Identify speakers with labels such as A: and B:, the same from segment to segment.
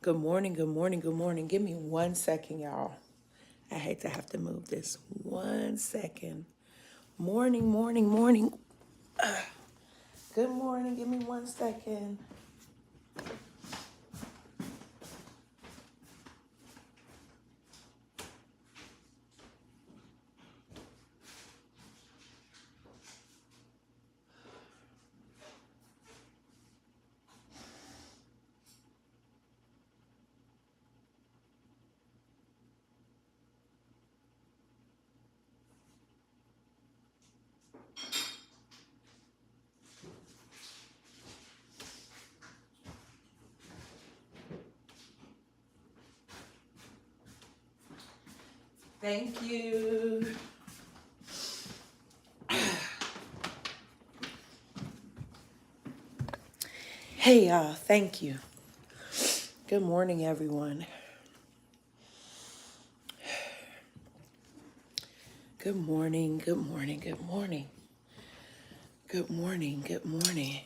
A: Good morning, good morning, good morning. Give me 1 second, y'all. I hate to have to move this. 1 second. Morning, morning, morning. Good morning. Give me 1 second. Thank you. Hey, y'all. Thank you. Good morning, everyone. Good morning, good morning, good morning. Good morning, good morning.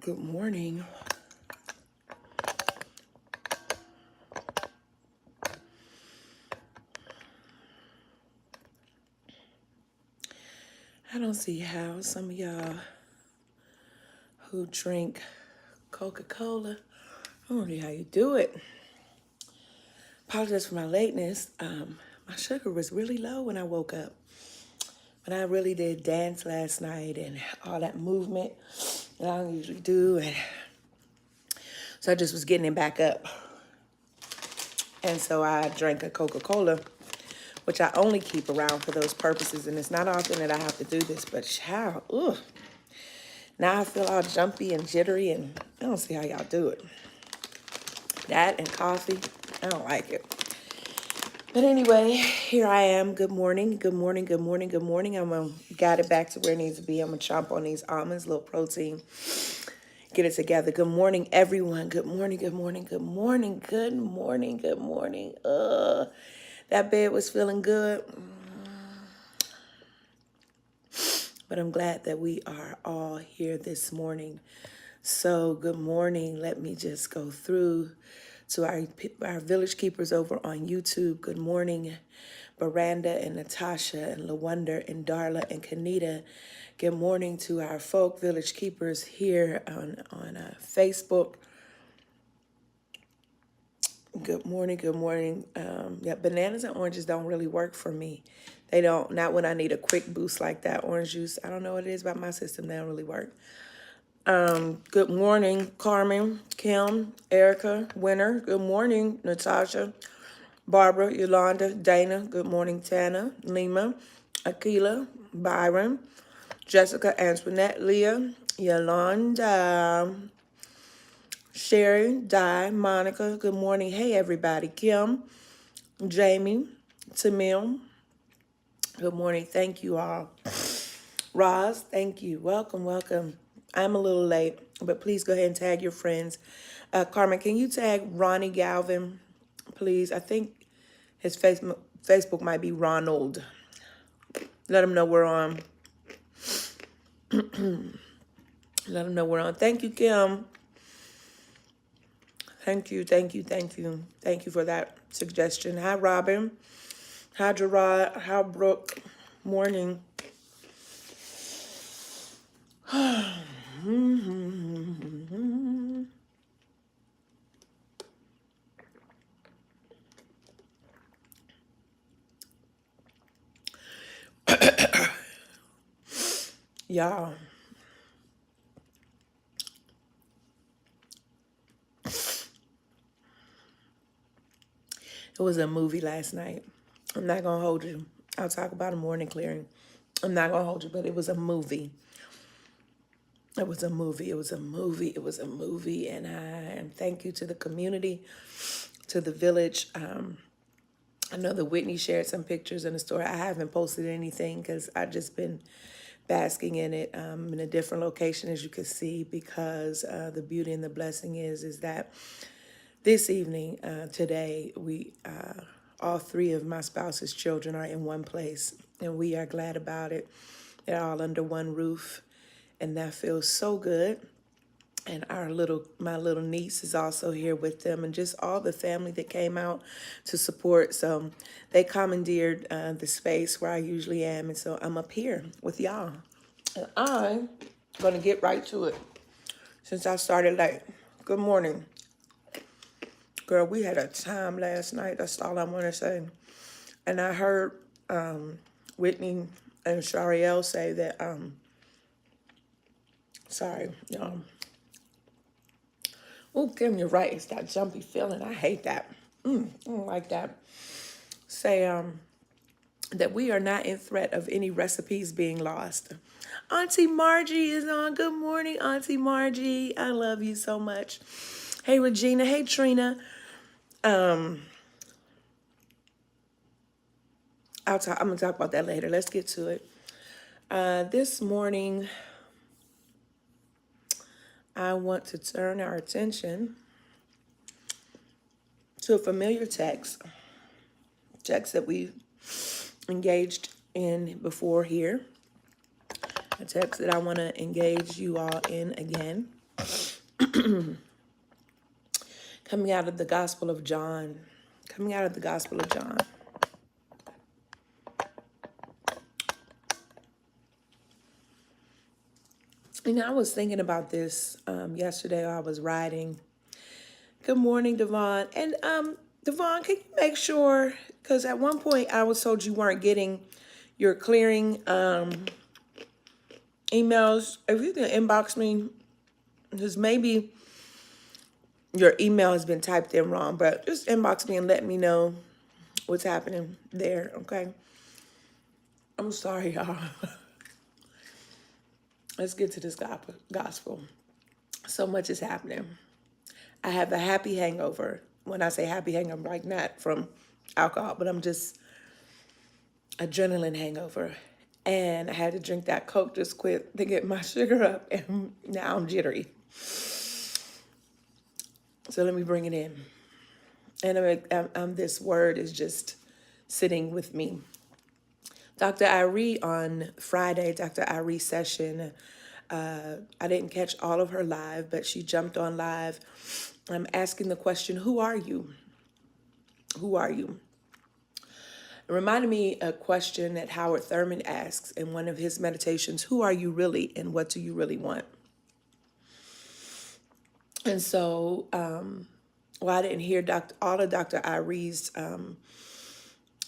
A: Good morning. I don't see how some of y'all who drink Coca-Cola, I don't know how you do it. Apologize for my lateness. My sugar was really low when I woke up. But I really did dance last night and all that movement that I don't usually do. And so I just was getting it back up. And so I drank a Coca-Cola, which I only keep around for those purposes. And it's not often that I have to do this, but child, ugh. Now I feel all jumpy and jittery, and I don't see how y'all do it. That and coffee, I don't like it. But anyway, here I am. Good morning, good morning, good morning, good morning. I'm going to guide it back to where it needs to be. I'm going to chomp on these almonds, a little protein, get it together. Good morning, everyone. Good morning, good morning, good morning, good morning, good morning. That bed was feeling good. But I'm glad that we are all here this morning. So good morning. Let me just go through to our village keepers over on YouTube. Good morning, Miranda and Natasha and LaWonder and Darla and Kanita. Good morning to our folk village keepers here on Facebook. Good morning, good morning. Yeah, bananas and oranges don't really work for me. They don't, not when I need a quick boost like that. Orange juice, I don't know what it is about my system, they don't really work. Good morning, Carmen, Kim, Erica, Winter. Good morning, Natasha, Barbara, Yolanda, Dana. Good morning, Tana, Lima, Akila, Byron, Jessica, Antoinette, Leah, Yolanda, Sherry, Di, Monica. Good morning. Hey, everybody. Kim, Jamie, Tamil. Good morning. Thank you all. Roz, thank you. Welcome, welcome. I'm a little late, but please go ahead and tag your friends. Carmen, can you tag Ronnie Galvin, please? I think his Facebook might be Ronald. Let him know we're on. Let him know we're on. Thank you, Kim. Thank you, thank you, thank you. Thank you for that suggestion. Hi, Robin. Hi, Gerard. Hi, Brooke. Morning. Y'all. It was a movie last night. I'm not going to hold you. I'll talk about a morning clearing. I'm not going to hold you, but it was a movie. It was a movie. It was a movie. It was a movie. And thank you to the community, to the village. I know that Whitney shared some pictures in the story. I haven't posted anything because I've just been basking in it in a different location, as you can see, because the beauty and the blessing is that this evening, today, we all three of my spouse's children are in one place, and we are glad about it. They're all under one roof, and that feels so good. And my little niece is also here with them, and just all the family that came out to support. So they commandeered the space where I usually am, and so I'm up here with y'all. And I'm gonna get right to it since I started late. Good morning, girl. We had a time last night. That's all I want to say. And I heard Whitney and Shariel say that. Sorry, y'all. Oh, Kim, you're right. It's that jumpy feeling. I hate that. I don't like that. Say that we are not in threat of any recipes being lost. Auntie Margie is on. Good morning, Auntie Margie. I love you so much. Hey, Regina. Hey, Trina. I'm gonna talk about that later. Let's get to it. This morning, I want to turn our attention to a familiar text that we've engaged in before here. A text that I want to engage you all in again. Coming out of the Gospel of John. Coming out of the Gospel of John. I was thinking about this yesterday while I was writing. Good morning, Devon. And Devon, can you make sure, because at one point I was told you weren't getting your clearing emails. If you can inbox me, because maybe your email has been typed in wrong, but just inbox me and let me know what's happening there, okay? I'm sorry, y'all. Let's get to this gospel. So much is happening. I have a happy hangover. When I say happy hangover, like not from alcohol, but I'm just adrenaline hangover. And I had to drink that Coke just quick to get my sugar up, and now I'm jittery. So let me bring it in. And this word is just sitting with me. Dr. Irie on Friday, Dr. Irie session, I didn't catch all of her live, but she jumped on live. I'm asking the question, who are you? Who are you? It reminded me a question that Howard Thurman asks in one of his meditations, who are you really and what do you really want? And so, I didn't hear all of Dr. Irie's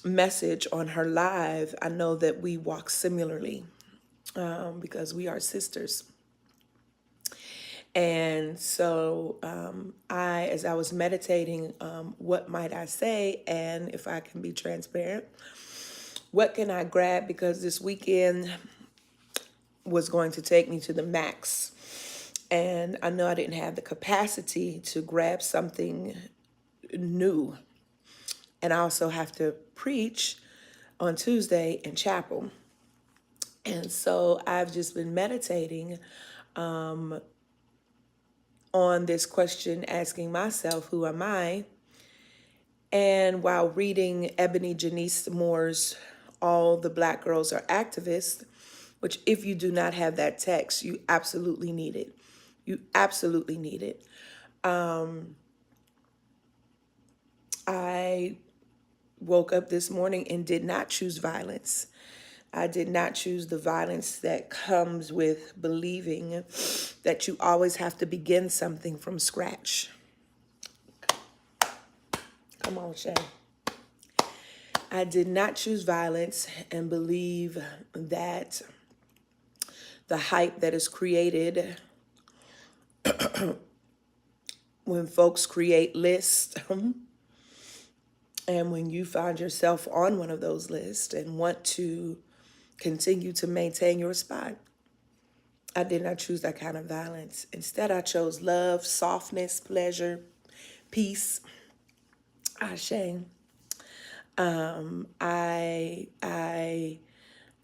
A: message on her live. I know that we walk similarly because we are sisters. And so as I was meditating, what might I say? And if I can be transparent, what can I grab? Because this weekend was going to take me to the max. And I know I didn't have the capacity to grab something new. And I also have to preach on Tuesday in chapel. And so I've just been meditating on this question, asking myself, who am I? And while reading Ebony Janice Moore's All the Black Girls Are Activists, which if you do not have that text, you absolutely need it. You absolutely need it. I woke up this morning and did not choose violence. I did not choose the violence that comes with believing that you always have to begin something from scratch. Come on, Shay. I did not choose violence and believe that the hype that is created when folks create lists and when you find yourself on one of those lists and want to continue to maintain your spot. I did not choose that kind of violence. Instead, I chose love, softness, pleasure, peace. Ashe.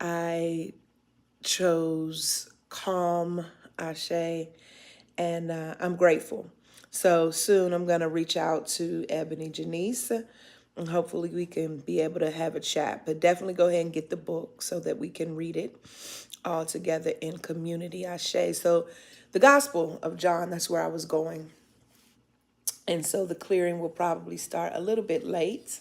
A: I chose calm, Ashe, and I'm grateful. So soon I'm going to reach out to Ebony Janice And hopefully we can be able to have a chat. But definitely go ahead and get the book so that we can read it all together in community. Ashe. So the Gospel of John, that's where I was going. And so the clearing will probably start a little bit late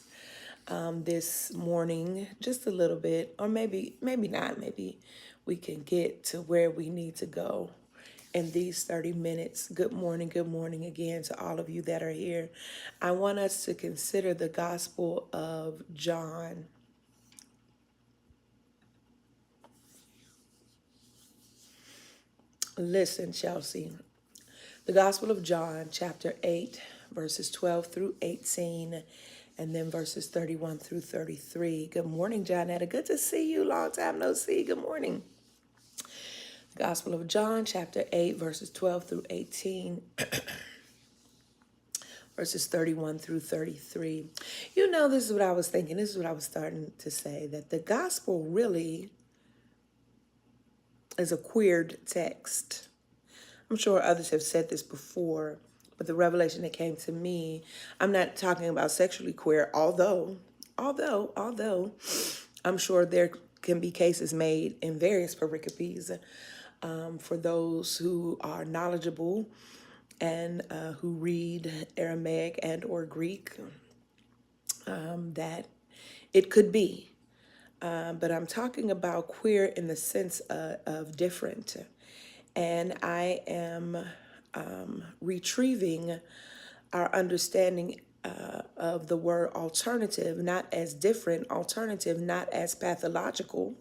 A: this morning, just a little bit, or maybe not. Maybe we can get to where we need to go in these 30 minutes. Good morning again to all of you that are here. I want us to consider the Gospel of John. Listen, Chelsea. The Gospel of John, chapter 8, verses 12 through 18, and then verses 31 through 33. Good morning, Johnetta. Good to see you. Long time no see. Good morning. Gospel of John, chapter 8, verses 12 through 18, verses 31 through 33. You know, this is what I was thinking. This is what I was starting to say, that the gospel really is a queered text. I'm sure others have said this before, but the revelation that came to me, I'm not talking about sexually queer, although I'm sure there can be cases made in various pericopes for those who are knowledgeable and who read Aramaic and or Greek, that it could be. But I'm talking about queer in the sense of different. And I am retrieving our understanding of the word alternative, not as different, alternative, not as pathological,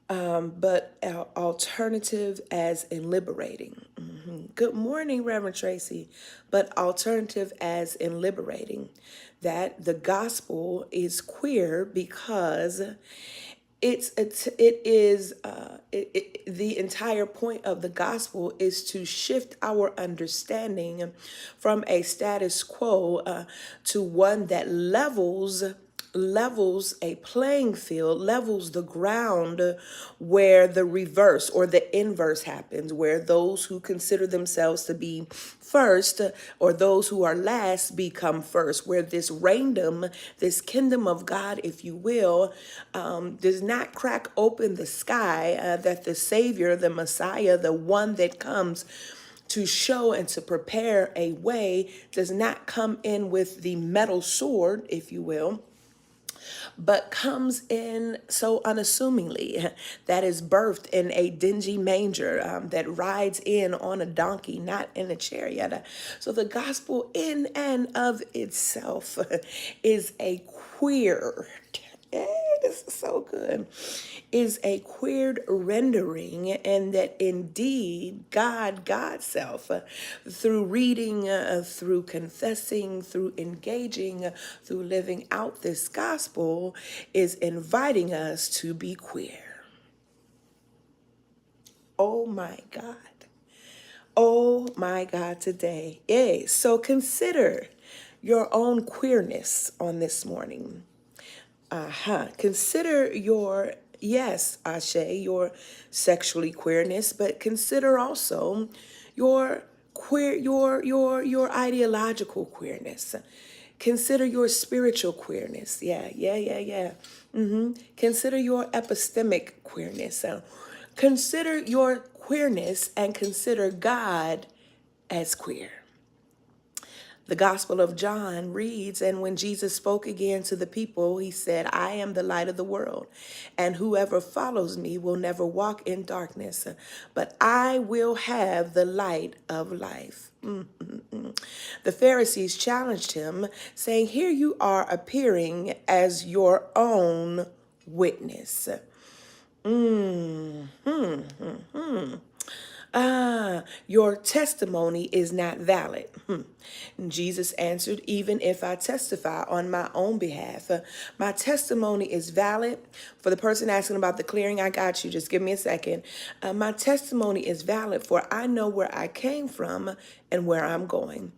A: but alternative as in liberating. Good morning, Reverend Tracy. But alternative as in liberating. That the gospel is queer because the entire point of the gospel is to shift our understanding from a status quo to one that levels a playing field, levels the ground where the reverse or the inverse happens, where those who consider themselves to be first or those who are last become first, where this reigndom, this kingdom of God, if you will, does not crack open the sky, that the Savior, the Messiah, the one that comes to show and to prepare a way, does not come in with the metal sword, if you will, but comes in so unassumingly, that is birthed in a dingy manger, that rides in on a donkey, not in a chariot. So the gospel in and of itself is a queer, this is so good, is a queered rendering, and that indeed God's self, through reading, through confessing, through engaging, through living out this gospel, is inviting us to be queer. Oh my God. Oh my God today. Yay. So consider your own queerness on this morning. Consider your, yes, Ashe, your sexually queerness, but consider also your queer, your ideological queerness. Consider your spiritual queerness. Yeah. Consider your epistemic queerness. Consider your queerness and consider God as queer. The Gospel of John reads, and when Jesus spoke again to the people, he said, I am the light of the world, and whoever follows me will never walk in darkness, but I will have the light of life. The Pharisees challenged him, saying, here you are appearing as your own witness. Your testimony is not valid. Jesus answered, even if I testify on my own behalf, my testimony is valid. For the person asking about the clearing, I got you. Just give me a second. My testimony is valid, for I know where I came from and where I'm going.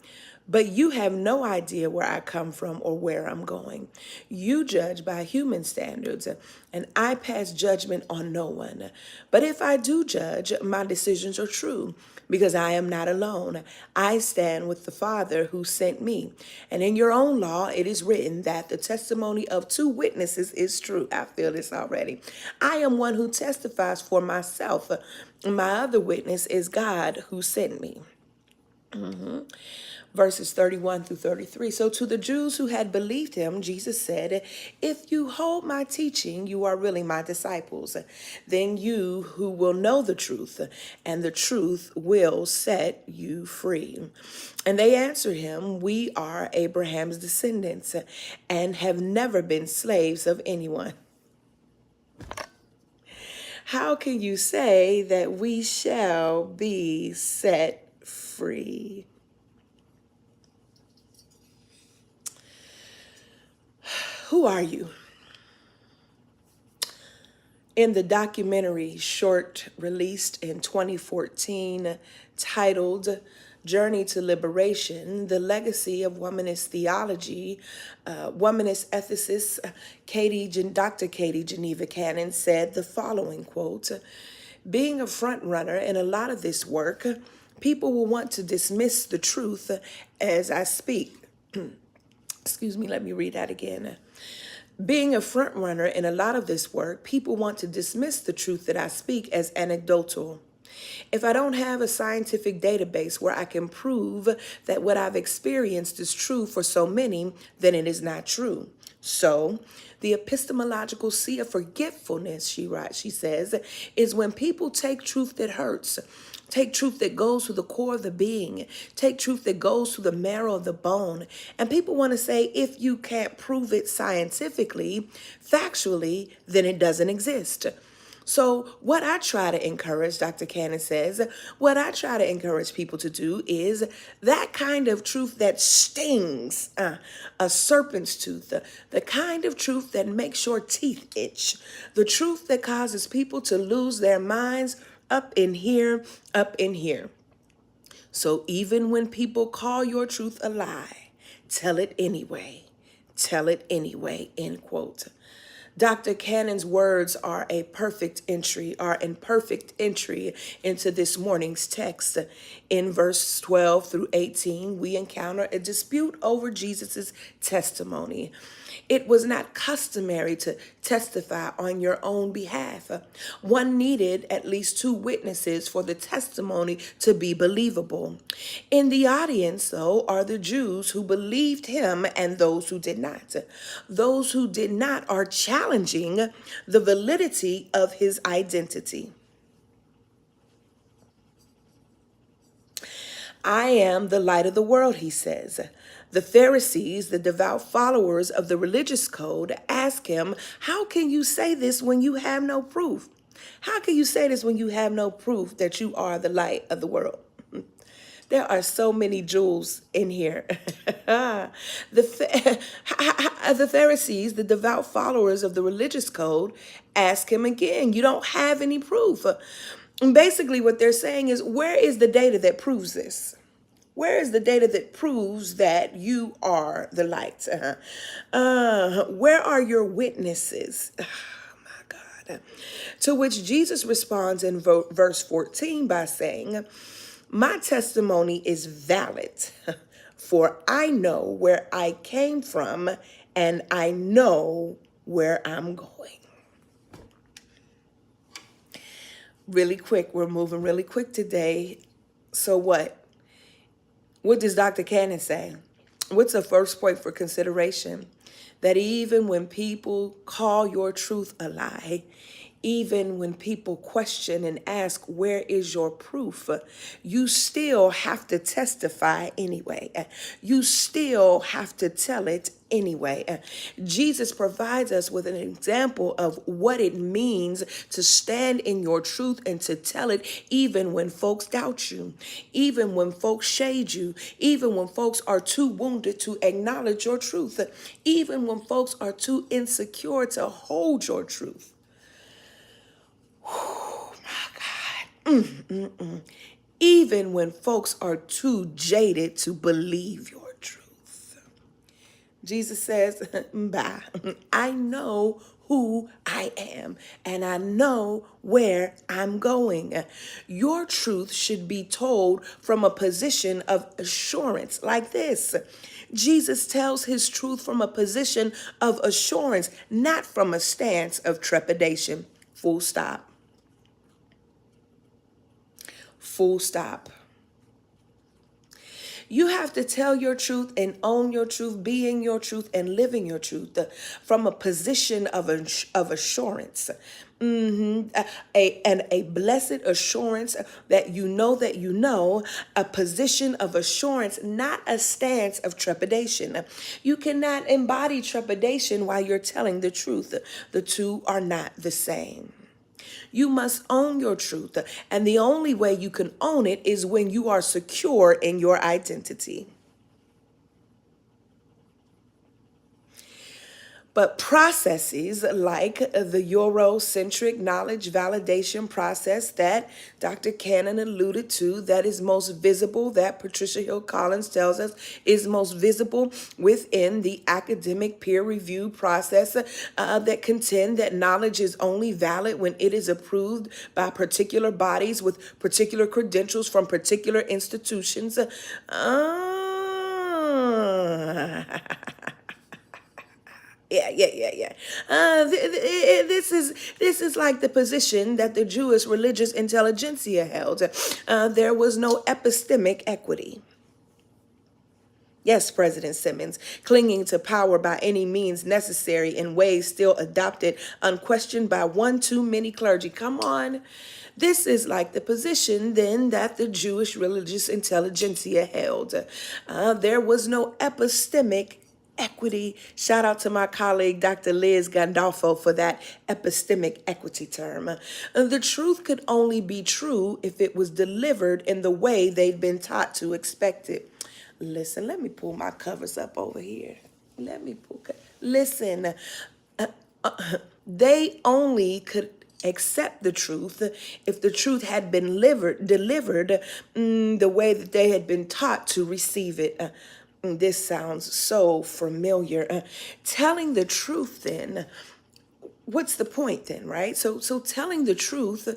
A: But you have no idea where I come from or where I'm going. You judge by human standards, and I pass judgment on no one. But if I do judge, my decisions are true because I am not alone. I stand with the Father who sent me. And in your own law, it is written that the testimony of two witnesses is true. I feel this already. I am one who testifies for myself. My other witness is God who sent me. Verses 31 through 33. So to the Jews who had believed him, Jesus said, if you hold my teaching, you are really my disciples. Then you who will know the truth, and the truth will set you free. And they answered him, we are Abraham's descendants and have never been slaves of anyone. How can you say that we shall be set free? Who are you? In the documentary short released in 2014 titled Journey to Liberation, the legacy of womanist theology, womanist ethicist Dr. Katie Geneva Cannon said the following quote, being a front runner in a lot of this work, people will want to dismiss the truth as I speak. Excuse me, let me read that again. Being a front runner in a lot of this work, people want to dismiss the truth that I speak as anecdotal. If I don't have a scientific database where I can prove that what I've experienced is true for so many, then it is not true. So, the epistemological sea of forgetfulness, she says, is when people take truth that hurts, take truth that goes to the core of the being, take truth that goes to the marrow of the bone. And people want to say, if you can't prove it scientifically, factually, then it doesn't exist. So what I try to encourage, Dr. Cannon says, what I try to encourage people to do is that kind of truth that stings, a serpent's tooth, the kind of truth that makes your teeth itch, the truth that causes people to lose their minds up in here, up in here. So even when people call your truth a lie, tell it anyway. Tell it anyway, end quote. Dr. Cannon's words are in perfect entry into this morning's text. In verse 12 through 18, we encounter a dispute over Jesus's testimony. It was not customary to testify on your own behalf. One needed at least two witnesses for the testimony to be believable. In the audience, though, are the Jews who believed him and those who did not. Those who did not are challenging the validity of his identity. I am the light of the world, he says. The Pharisees, the devout followers of the religious code, ask him, how can you say this when you have no proof? How can you say this when you have no proof that you are the light of the world? There are so many jewels in here. The Pharisees, the devout followers of the religious code, ask him again, you don't have any proof. And basically what they're saying is, where is the data that proves this? Where is the data that proves that you are the light? Where are your witnesses? Oh, my God. To which Jesus responds in verse 14 by saying, my testimony is valid, for I know where I came from and I know where I'm going. Really quick, we're moving really quick today. So what? What does Dr. Cannon say? What's the first point for consideration? That even when people call your truth a lie, even when people question and ask, where is your proof? You still have to testify anyway. You still have to tell it anyway. Jesus provides us with an example of what it means to stand in your truth and to tell it even when folks doubt you, even when folks shade you, even when folks are too wounded to acknowledge your truth, even when folks are too insecure to hold your truth. Oh my God. even when folks are too jaded to believe your truth. Jesus says, "Bye. I know who I am and I know where I'm going." Your truth should be told from a position of assurance like this. Jesus tells his truth from a position of assurance, not from a stance of trepidation. Full stop. Full stop. You have to tell your truth and own your truth, being your truth and living your truth from a position of assurance. A blessed assurance that you know, a position of assurance, not a stance of trepidation. You cannot embody trepidation while you're telling the truth. The two are not the same. You must own your truth. And the only way you can own it is when you are secure in your identity. But processes like the Eurocentric knowledge validation process that Dr. Cannon alluded to, that is most visible, that Patricia Hill Collins tells us is most visible within the academic peer review process, that contend that knowledge is only valid when it is approved by particular bodies with particular credentials from particular institutions. Yeah. This is like the position that the Jewish religious intelligentsia held. There was no epistemic equity. Yes, President Simmons, clinging to power by any means necessary in ways still adopted, unquestioned by one too many clergy. Come on. This is like the position then that the Jewish religious intelligentsia held. There was no epistemic equity. Shout out to my colleague, Dr. Liz Gandolfo, for that epistemic equity term. The truth could only be true if it was delivered in the way they'd been taught to expect it. Listen, let me pull my covers up over here. Listen, they only could accept the truth if the truth had been delivered the way that they had been taught to receive it. This sounds so familiar. Telling the truth then, what's the point then, right? So telling the truth,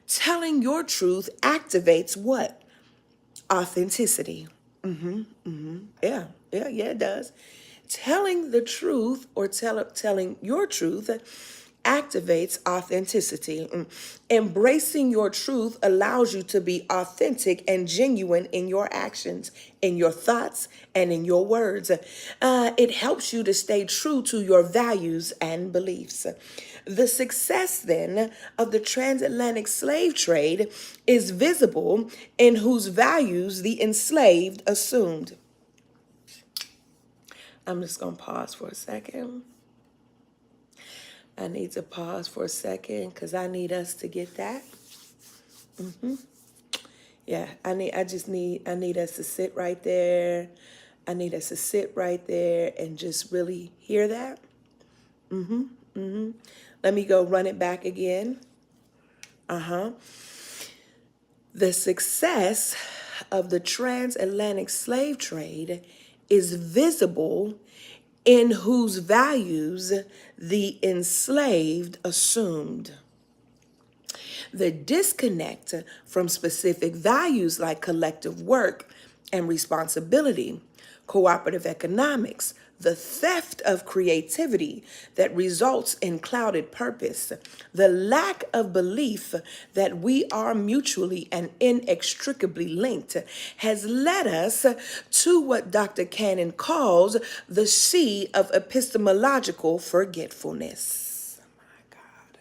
A: telling your truth activates what? Authenticity. Yeah, it does. Telling the truth or telling your truth activates authenticity. Embracing your truth allows you to be authentic and genuine in your actions, in your thoughts, and in your words. It helps you to stay true to your values and beliefs. The success then of the transatlantic slave trade is visible in whose values the enslaved assumed. I'm just going to pause for a second. I need to pause for a second because I need us to get that. Yeah, I need us to sit right there. I need us to sit right there and just really hear that. Let me go run it back again. The success of the transatlantic slave trade is visible in whose values the enslaved assumed. The disconnect from specific values like collective work and responsibility, cooperative economics, the theft of creativity that results in clouded purpose, the lack of belief that we are mutually and inextricably linked has led us to what Dr. Cannon calls the sea of epistemological forgetfulness. My God.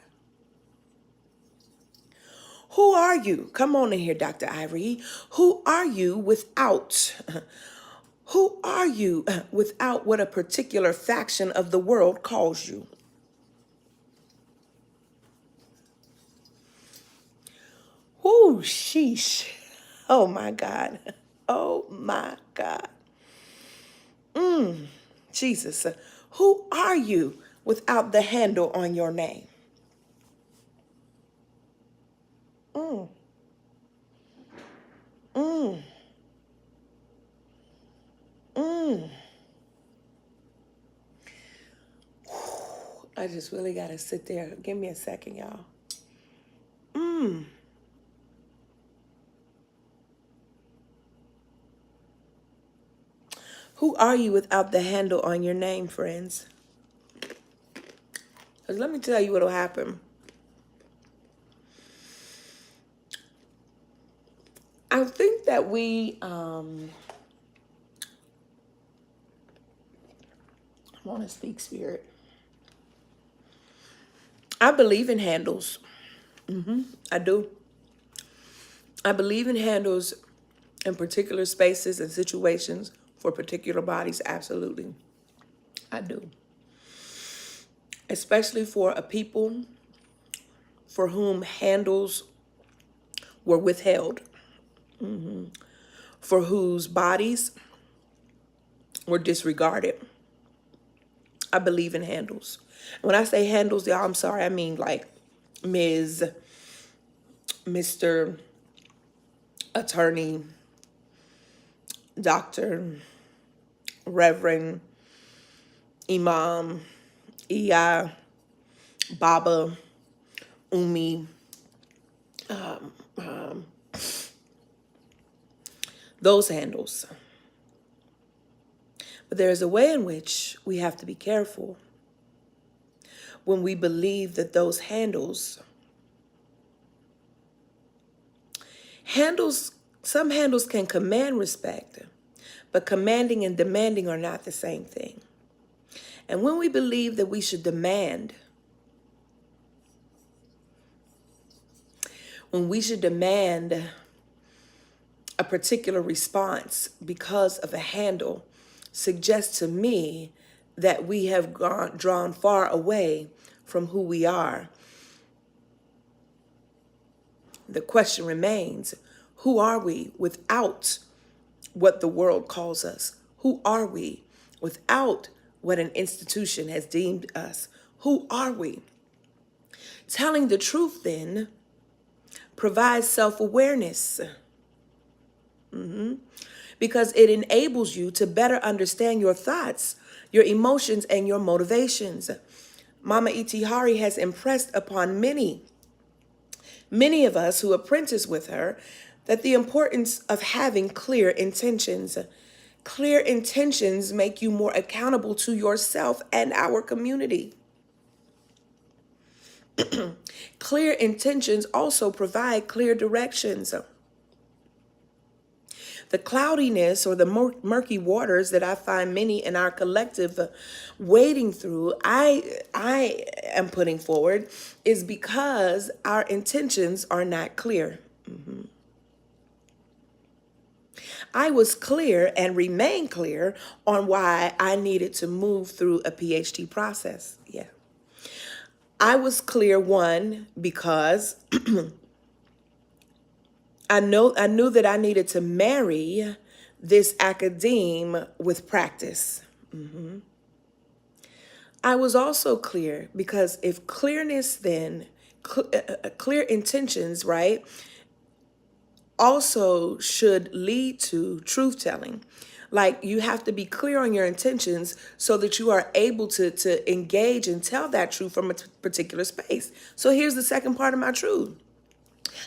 A: Who are you? Come on in here, Dr. Ivory. Who are you without what a particular faction of the world calls you? Whoo, sheesh. Oh my God. Oh my God. Jesus. Who are you without the handle on your name? I just really got to sit there. Give me a second, y'all. Who are you without the handle on your name, friends? Because let me tell you what'll happen. I think that I want to speak spirit. I believe in handles. I do. I believe in handles in particular spaces and situations for particular bodies. Absolutely. I do. Especially for a people for whom handles were withheld, for whose bodies were disregarded. I believe in handles. When I say handles, y'all, I'm sorry, I mean like Ms., Mr., Attorney, Doctor, Reverend, Imam, Iya, Baba, Umi, those handles. But there is a way in which we have to be careful when we believe that those some handles can command respect, but commanding and demanding are not the same thing. And when we believe that we should demand, a particular response because of a handle, suggests to me that we have drawn far away from who we are. The question remains, who are we without what the world calls us? Who are we without what an institution has deemed us? Who are we? Telling the truth, then, provides self-awareness, because it enables you to better understand your thoughts, your emotions, and your motivations. Mama E.T. Hari has impressed upon many of us who apprentice with her that the importance of having clear intentions. Clear intentions make you more accountable to yourself and our community. Clear intentions also provide clear directions. The cloudiness or the murky waters that I find many in our collective wading through, I am putting forward, is because our intentions are not clear. I was clear and remain clear on why I needed to move through a PhD process. Yeah. I was clear, one, because I knew that I needed to marry this academe with practice. I was also clear because if clearness then, clear intentions, right, also should lead to truth telling. Like you have to be clear on your intentions so that you are able to engage and tell that truth from a particular space. So here's the second part of my truth.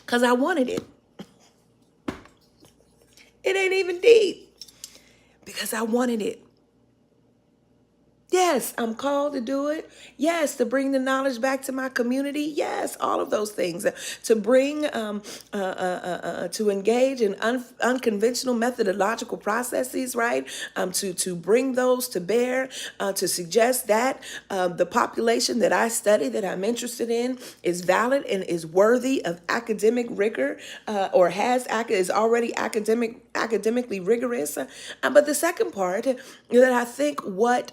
A: Because I wanted it. It ain't even deep. Because I wanted it. Yes, I'm called to do it. Yes, to bring the knowledge back to my community. Yes, all of those things. To bring, to engage in unconventional methodological processes, right? To bring those to bear, to suggest that the population that I study, that I'm interested in, is valid and is worthy of academic rigor, or is already academically rigorous. But the second part that I think what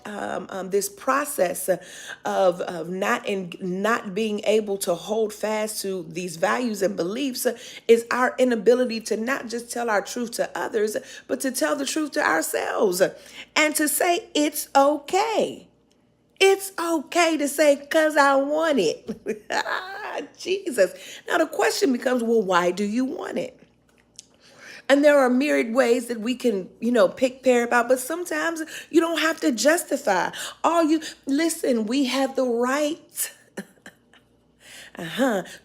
A: this process of not being able to hold fast to these values and beliefs is our inability to not just tell our truth to others, but to tell the truth to ourselves and to say it's okay. It's okay to say, because I want it. Jesus. Now the question becomes, well, why do you want it? And there are myriad ways that we can, pick pair about, but sometimes you don't have to justify. Listen, we have the right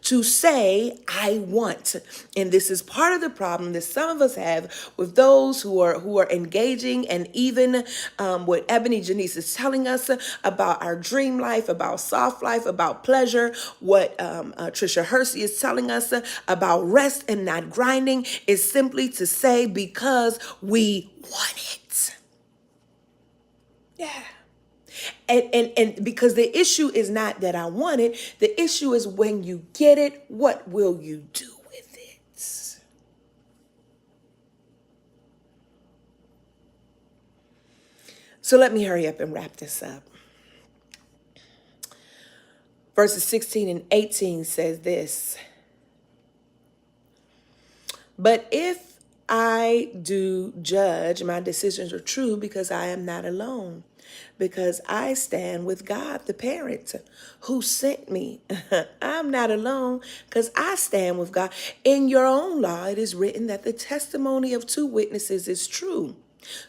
A: to say I want. And this is part of the problem that some of us have with those who are engaging, and even what Ebony Janice is telling us about our dream life, about soft life, about pleasure, what Trisha Hersey is telling us about rest and not grinding, is simply to say because we want it. Yeah. And because the issue is not that I want it, the issue is when you get it, what will you do with it? So let me hurry up and wrap this up. Verses 16 and 18 says this: but if I do judge, my decisions are true because I am not alone, because I stand with God, the parent who sent me. I'm not alone because I stand with God. In your own law, it is written that the testimony of two witnesses is true.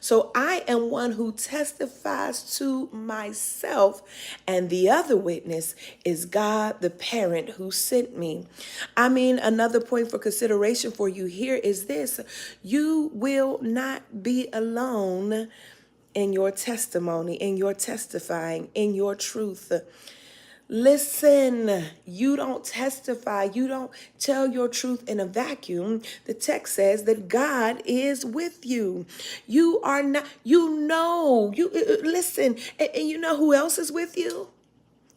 A: So I am one who testifies to myself, and the other witness is God, the parent who sent me. I mean, another point for consideration for you here is this: you will not be alone in your testimony, in your testifying, in your truth. Listen, you don't testify, you don't tell your truth in a vacuum. The text says that God is with you. You are not, listen, and you know who else is with you?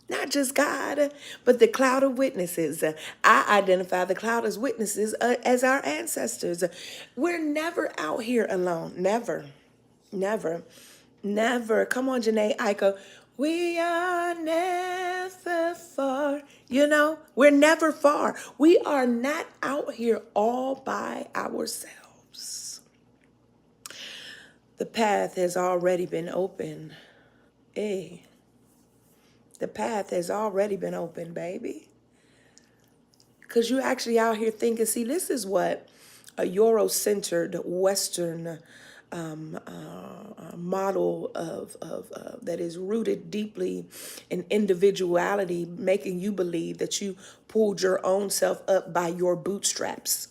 A: Not just God, but the cloud of witnesses. I identify the cloud as witnesses as our ancestors. We're never out here alone. Never, never, never. Come on, Janae Aiko. We are never far. We're never far. We are not out here all by ourselves. The path has already been open. Hey. The path has already been open, baby. Because you actually out here thinking, see, this is what a Euro-centered Western model of that is rooted deeply in individuality, making you believe that you pulled your own self up by your bootstraps.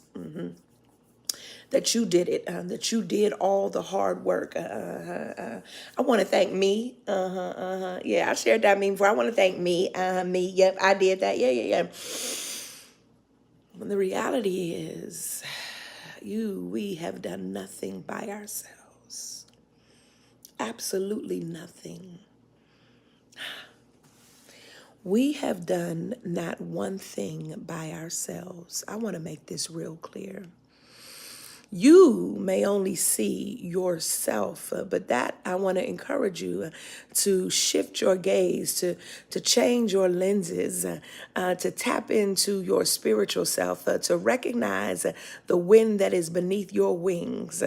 A: That you did it, that you did all the hard work. I want to thank me. Yeah, I shared that meme before. I want to thank me. Me. Yep, I did that. Yeah. When the reality is, we have done nothing by ourselves. Absolutely nothing. We have done not one thing by ourselves. I want to make this real clear. You may only see yourself, but that I want to encourage you to shift your gaze, to change your lenses, to tap into your spiritual self, to recognize the wind that is beneath your wings,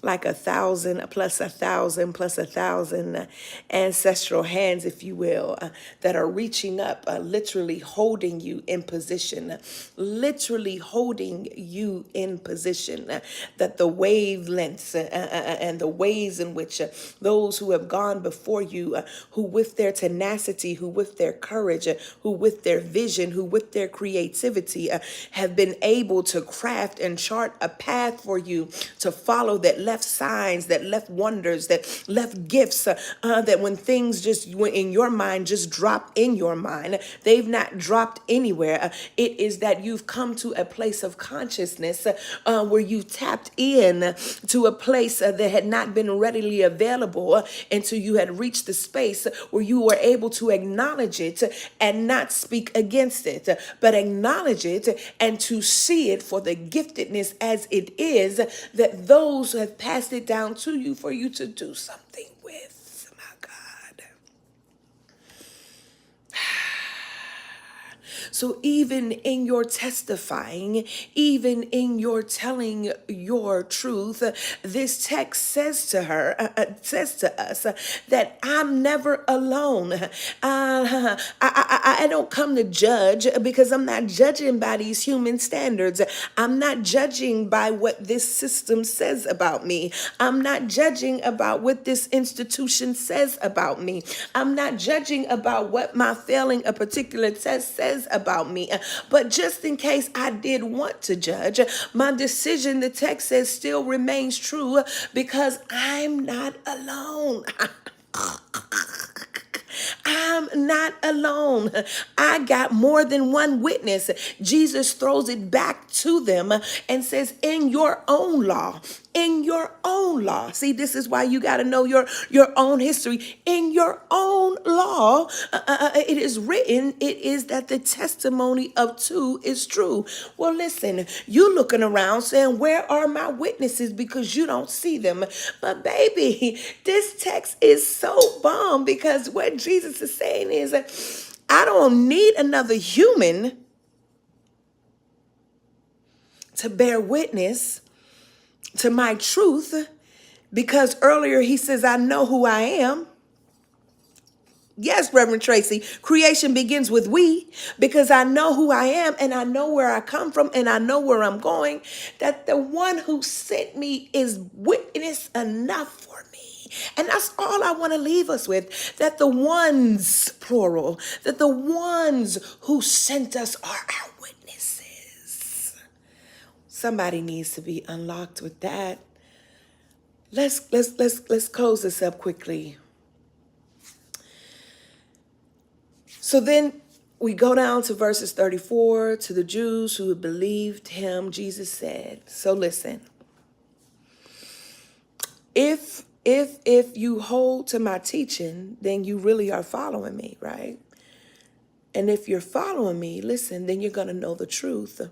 A: like 1,000 plus 1,000 plus 1,000 ancestral hands, if you will, that are reaching up, literally holding you in position, literally holding you in position. That the wavelengths and the ways in which those who have gone before you, who with their tenacity, who with their courage, who with their vision, who with their creativity have been able to craft and chart a path for you to follow, that left signs, that left wonders, that left gifts, that when things just went in your mind, just drop in your mind, they've not dropped anywhere. It is that you've come to a place of consciousness where you've tapped in to a place that had not been readily available until you had reached the space where you were able to acknowledge it and not speak against it, but acknowledge it and to see it for the giftedness as it is, that those have passed it down to you for you to do something with. My God. So even in your testifying, even in your telling your truth, this text says to her, says to us that I'm never alone. I don't come to judge because I'm not judging by these human standards. I'm not judging by what this system says about me. I'm not judging about what this institution says about me. I'm not judging about what my failing a particular test says about me. But just in case I did want to judge, my decision, the text says, still remains true because I'm not alone. I'm not alone. I got more than one witness. Jesus throws it back to them and says, in your own law, in your own law. See, this is why you got to know your own history. In your own law, it is written, it is that the testimony of two is true. Well, listen, you looking around saying, where are my witnesses? Because you don't see them. But baby, this text is so bomb because what Jesus is saying is, I don't need another human to bear witness to my truth, because earlier he says, I know who I am. Yes, Reverend Tracy, creation begins with we, because I know who I am and I know where I come from and I know where I'm going, that the one who sent me is witness enough for me. And that's all I want to leave us with, that the ones, plural, that the ones who sent us are our witnesses. Somebody needs to be unlocked with that. Let's close this up quickly. So then we go down to verses 34. To the Jews who had believed him, Jesus said, so listen, if you hold to my teaching, then you really are following me, right? And if you're following me, listen, then you're going to know the truth.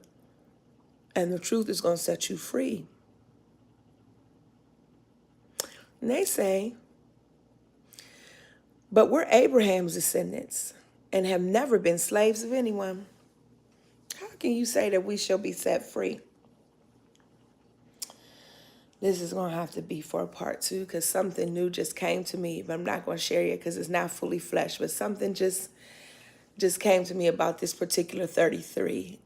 A: And the truth is going to set you free. And they say, but we're Abraham's descendants and have never been slaves of anyone. How can you say that we shall be set free? This is going to have to be for part 2 because something new just came to me, but I'm not going to share it because it's not fully fleshed, but something just came to me about this particular 33.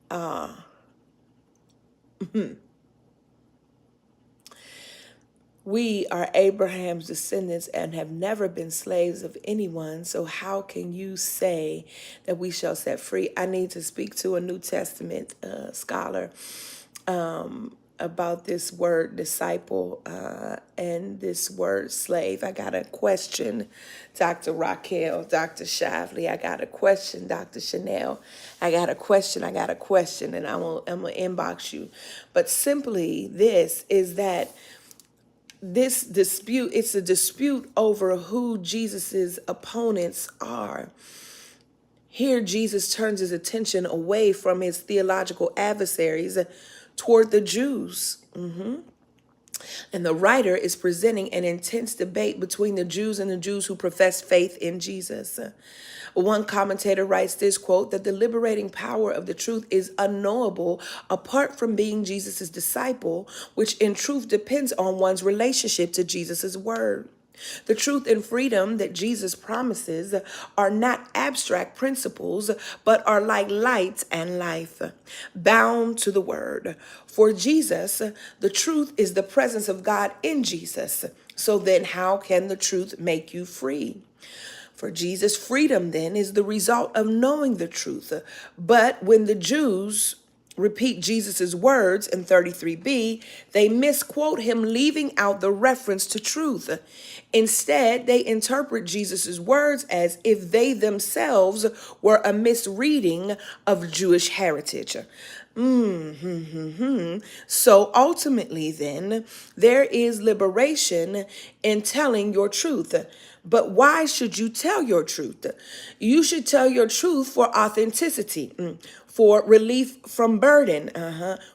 A: We are Abraham's descendants and have never been slaves of anyone. So how can you say that we shall set free? I need to speak to a New Testament scholar about this word disciple and this word slave. I got a question, Dr. Raquel, Dr. Shavli. I got a question, Dr. Chanel. I got a question, and I'm going to inbox you. But simply this is that this dispute, it's a dispute over who Jesus's opponents are. Here, Jesus turns his attention away from his theological adversaries toward the Jews. And the writer is presenting an intense debate between the Jews and the Jews who profess faith in Jesus. One commentator writes this, quote, that the liberating power of the truth is unknowable apart from being Jesus's disciple, which in truth depends on one's relationship to Jesus's word. The truth and freedom that Jesus promises are not abstract principles, but are like light and life, bound to the word. For Jesus, the truth is the presence of God in Jesus. So then how can the truth make you free? For Jesus, freedom then is the result of knowing the truth. But when the Jews repeat Jesus's words in 33b, they misquote him, leaving out the reference to truth. Instead, they interpret Jesus's words as if they themselves were a misreading of Jewish heritage. So ultimately, then, there is liberation in telling your truth. But why should you tell your truth? You should tell your truth for authenticity, for relief from burden,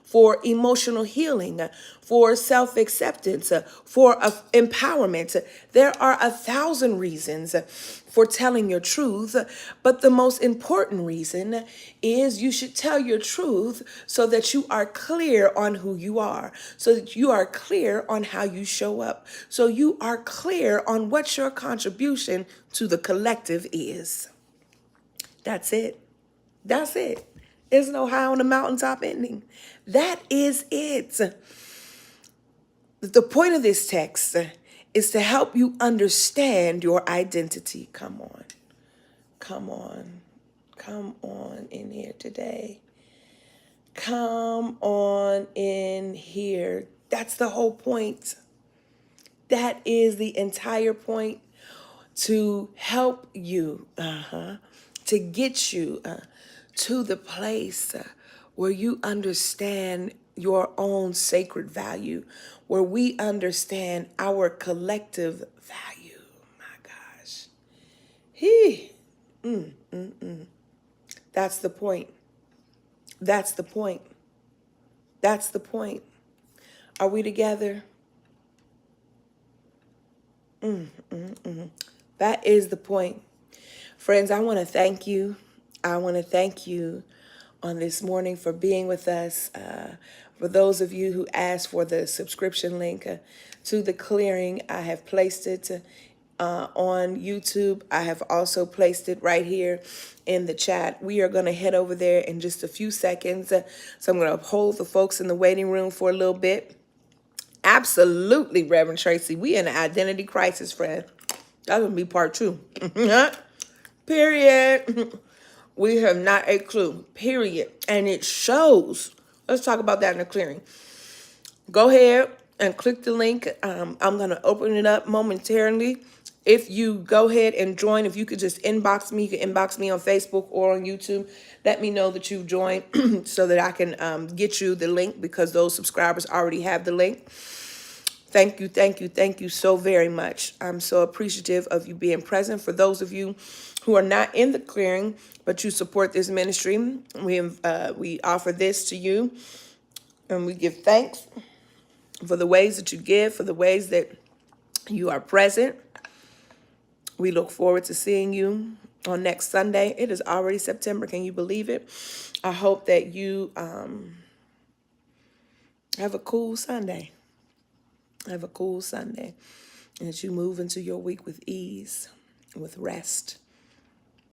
A: for emotional healing, for self-acceptance, for empowerment. There are 1,000 reasons for telling your truth, but the most important reason is you should tell your truth so that you are clear on who you are, so that you are clear on how you show up, so you are clear on what your contribution to the collective is. That's it. That's it. There's no high on the mountaintop ending. That is it. The point of this text is to help you understand your identity. Come on. Come on. Come on in here today. Come on in here. That's the whole point. That is the entire point, to help you, to get you to the place where you understand your own sacred value, where we understand our collective value. My gosh. He. That's the point. That's the point. That's the point. Are we together? That is the point. Friends, I want to thank you. I want to thank you on this morning for being with us. For those of you who asked for the subscription link to the clearing, I have placed it on YouTube. I have also placed it right here in the chat. We are going to head over there in just a few seconds. So I'm going to hold the folks in the waiting room for a little bit. Absolutely, Reverend Tracy. We in an identity crisis, friend. That's going to be part 2. Period. We have not a clue. Period. And it shows. Let's talk about that in the clearing. Go ahead and click the link. I'm going to open it up momentarily. If you go ahead and join, if you could just inbox me, you can inbox me on Facebook or on YouTube. Let me know that you've joined so that I can get you the link, because those subscribers already have the link. Thank you, thank you, thank you so very much. I'm so appreciative of you being present. For those of you who are not in the clearing, but you support this ministry, we offer this to you, and we give thanks for the ways that you give, for the ways that you are present. We look forward to seeing you on next Sunday. It is already September. Can you believe it? I hope that you have a cool Sunday. Have a cool Sunday, and that you move into your week with ease, with rest,